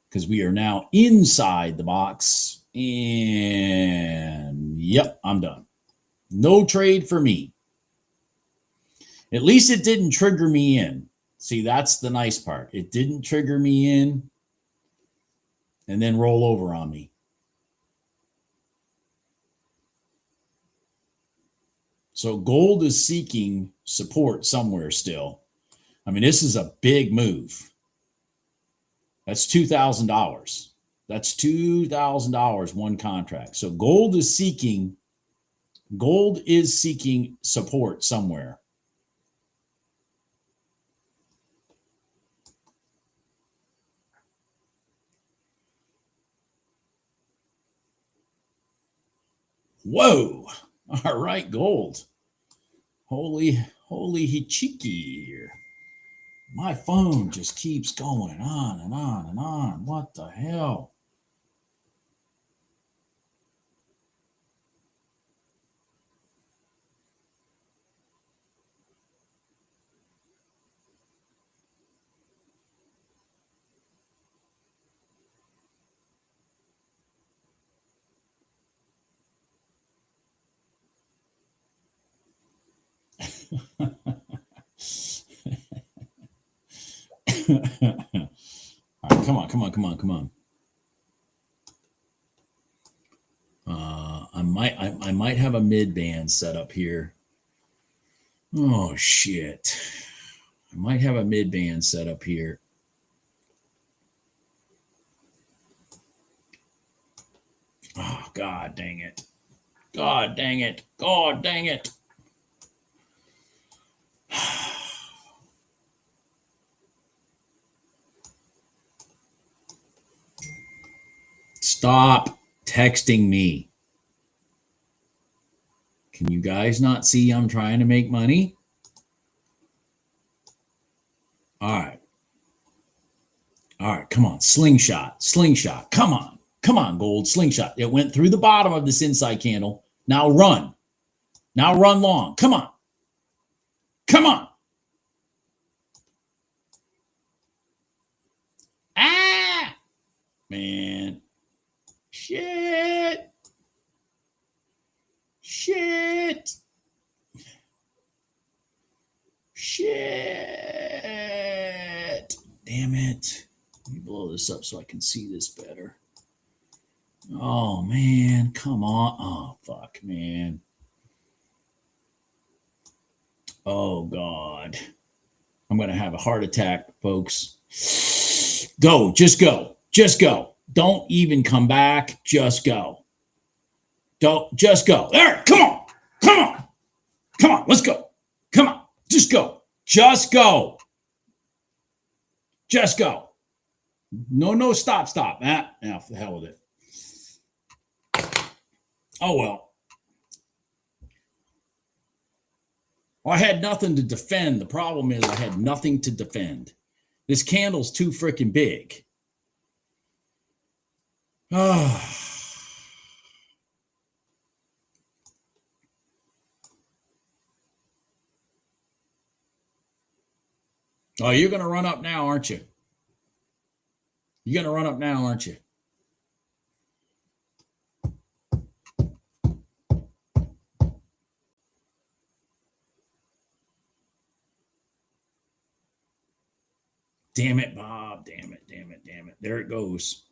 Because we are now inside the box. And yep, I'm done. No trade for me. At least it didn't trigger me in. See, that's the nice part. It didn't trigger me in and then roll over on me. So gold is seeking support somewhere still. I mean, this is a big move. That's $2,000. That's $2,000 one contract. So gold is seeking support somewhere. Whoa. All right, gold. Holy hichiki. My phone just keeps going on and on and on. What the hell? All right, come on. I might have a mid band set up here. Oh shit. I might have a mid band set up here. Oh, God dang it. God dang it. God dang it. Stop texting me. Can you guys not see I'm trying to make money? All right. All right, come on. Slingshot. Come on. Come on, gold. Slingshot. It went through the bottom of this inside candle. Now run. Now run long. Come on. Come on. Ah! Man. Shit. Shit. Damn it. Let me blow this up so I can see this better. Oh, man. Come on. Oh, fuck, man. Oh, God. I'm going to have a heart attack, folks. Go. Just go. Just go. Don't even come back. Just go. Don't. Just go. There. Come on. Come on. Come on. Let's go. Come on. Just go. Just go. Just go. No, stop. Now, for the hell with it. Oh, well. I had nothing to defend. The problem is I had nothing to defend. This candle's too freaking big. Oh, you're going to run up now, aren't you? You're going to run up now, aren't you? Damn it, Bob. Damn it. There it goes.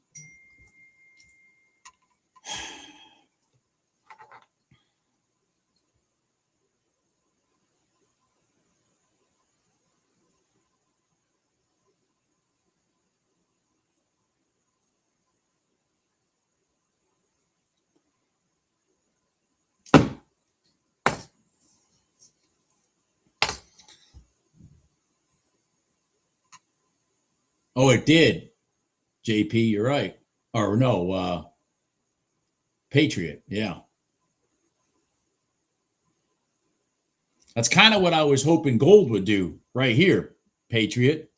Oh, it did. JP, you're right. Or no, Patriot. Yeah. That's kind of what I was hoping gold would do right here, Patriot.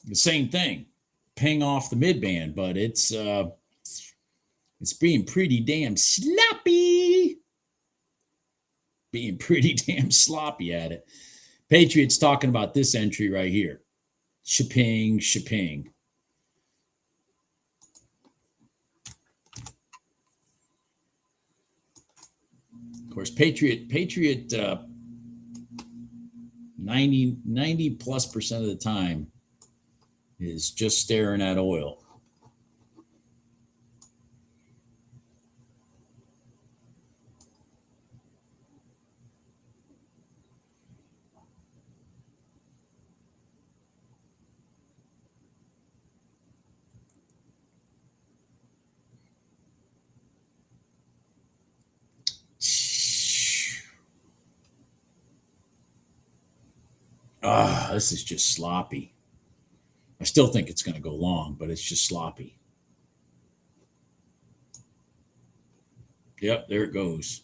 The same thing. Ping off the mid-band, but it's being pretty damn sloppy. Being pretty damn sloppy at it. Patriot's talking about this entry right here. Shaping. Of course, Patriot 90 plus percent of the time is just staring at oil. This is just sloppy. I still think it's going to go long, but it's just sloppy. Yep, there it goes.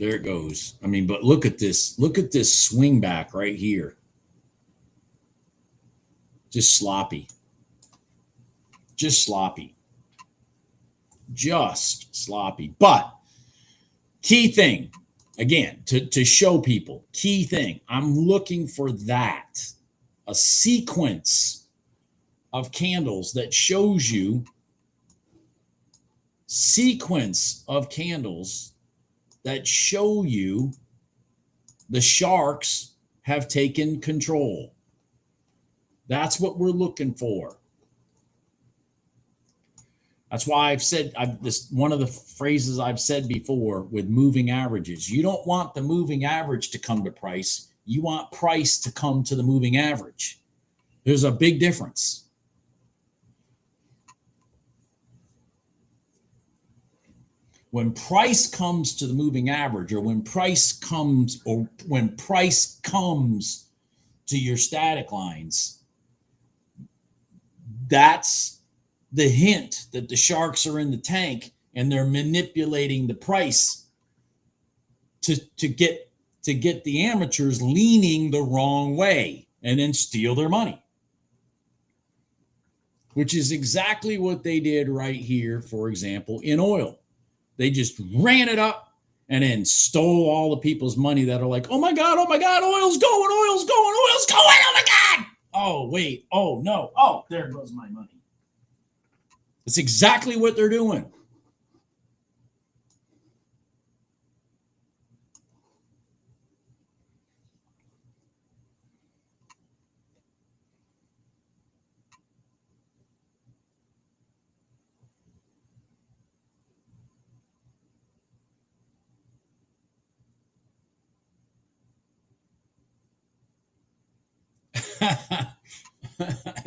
I mean, but look at this. Look at this swing back right here. Just sloppy. Just sloppy. But key thing, again, to show people, key thing, I'm looking for that. A sequence of candles that shows you the sharks have taken control. That's what we're looking for. That's why I've said this. One of the phrases I've said before with moving averages, you don't want the moving average to come to price. You want price to come to the moving average. There's a big difference. When price comes to the moving average, or when price comes to your static lines, that's the hint that the sharks are in the tank and they're manipulating the price to get the amateurs leaning the wrong way and then steal their money, which is exactly what they did right here, for example, in oil. They just ran it up and then stole all the people's money that are like, oh my God, oil's going, oh my God. Oh, wait, oh no, oh, there goes my money. That's exactly what they're doing.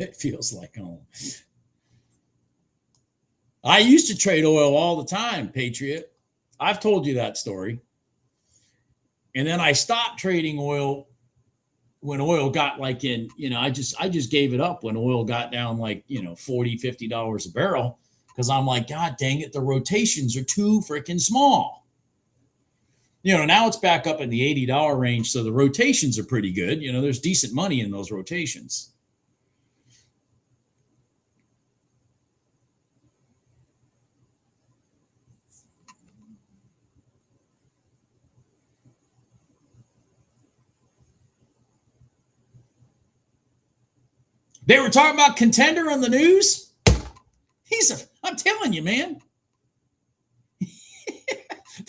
It feels like home. I used to trade oil all the time, Patriot. I've told you that story. And then I stopped trading oil when oil got like in, I just gave it up when oil got down like, $40, $50 a barrel, because I'm like, God dang it, the rotations are too freaking small. Now it's back up in the $80 range, so the rotations are pretty good. There's decent money in those rotations. They were talking about Contender on the news. I'm telling you, man.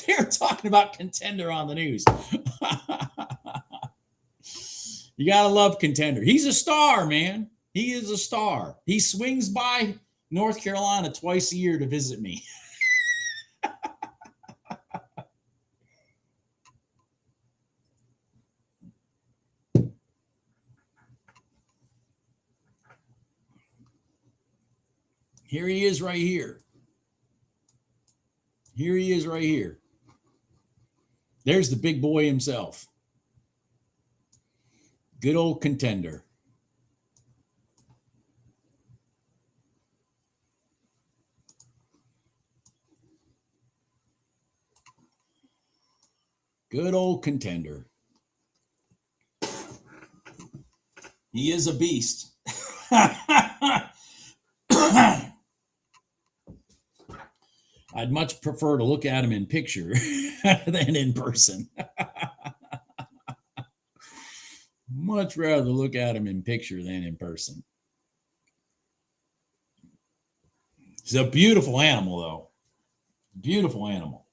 They were talking about Contender on the news. You got to love Contender. He's a star, man. He is a star. He swings by North Carolina twice a year to visit me. Here he is right here. Here he is right here. There's the big boy himself. Good old Contender. Good old Contender. He is a beast. I'd much prefer to look at him in picture than in person. Much rather look at him in picture than in person. He's a beautiful animal, though. Beautiful animal.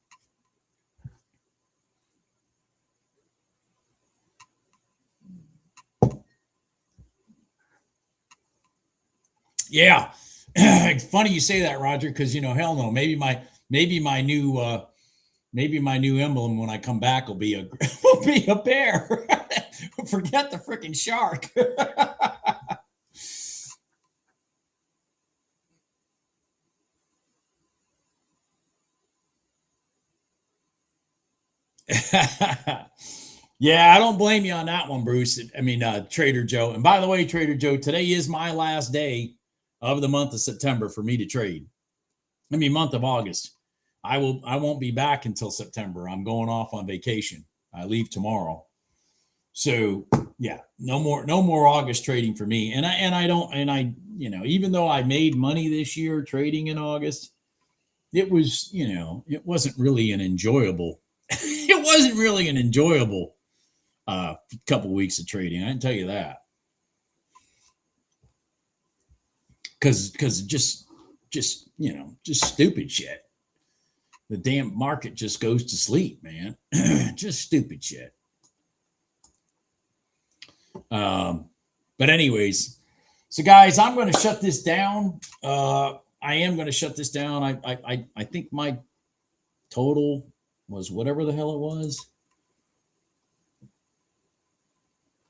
Yeah. Funny you say that, Roger, because hell no, maybe my new emblem when I come back will be a bear. Forget the freaking shark. Yeah, I don't blame you on that one, Bruce. Trader Joe. And by the way, Trader Joe, today is my last day of the month of September for me to trade. Month of August. I won't be back until September. I'm going off on vacation. I leave tomorrow. So yeah, no more August trading for me. And I even though I made money this year trading in August, it was, it wasn't really an enjoyable couple weeks of trading. I can tell you that. Because just stupid shit. The damn market just goes to sleep, man. Just stupid shit. But anyways, so guys, I'm going to shut this down. I am going to shut this down. I think my total was whatever the hell it was.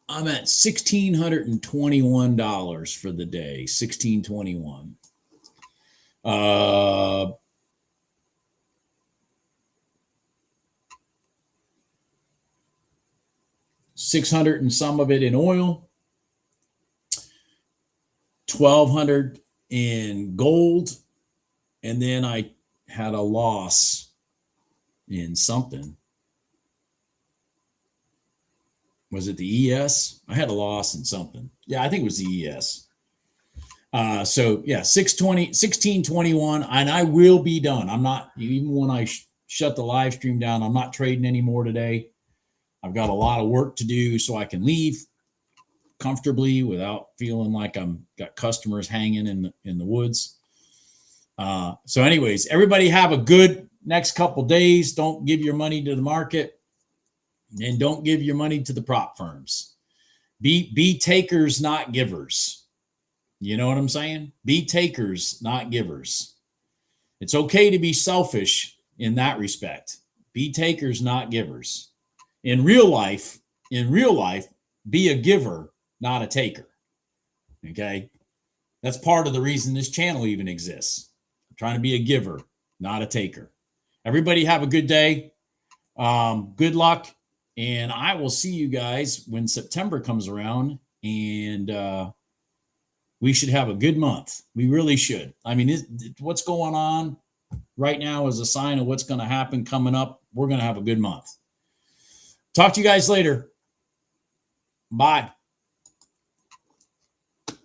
I'm at $1,621 for the day. $1,621. 600 and some of it in oil, 1,200 in gold, and then I had a loss in something. Was it the ES? I had a loss in something. Yeah, I think it was the ES. So yeah, 1621, and I will be done. I'm not, even when I shut the live stream down, I'm not trading anymore today. I've got a lot of work to do so I can leave comfortably without feeling like I'm got customers hanging in the woods. So anyways, everybody have a good next couple days. Don't give your money to the market, and don't give your money to the prop firms. Be takers, not givers. You know what I'm saying? Be takers, not givers. It's okay to be selfish in that respect. Be takers, not givers. In real life, be a giver, not a taker. Okay? That's part of the reason this channel even exists. I'm trying to be a giver, not a taker. Everybody have a good day. Good luck. And I will see you guys when September comes around, and we should have a good month. We really should. I mean, what's going on right now is a sign of what's going to happen coming up. We're going to have a good month. Talk to you guys later. Bye.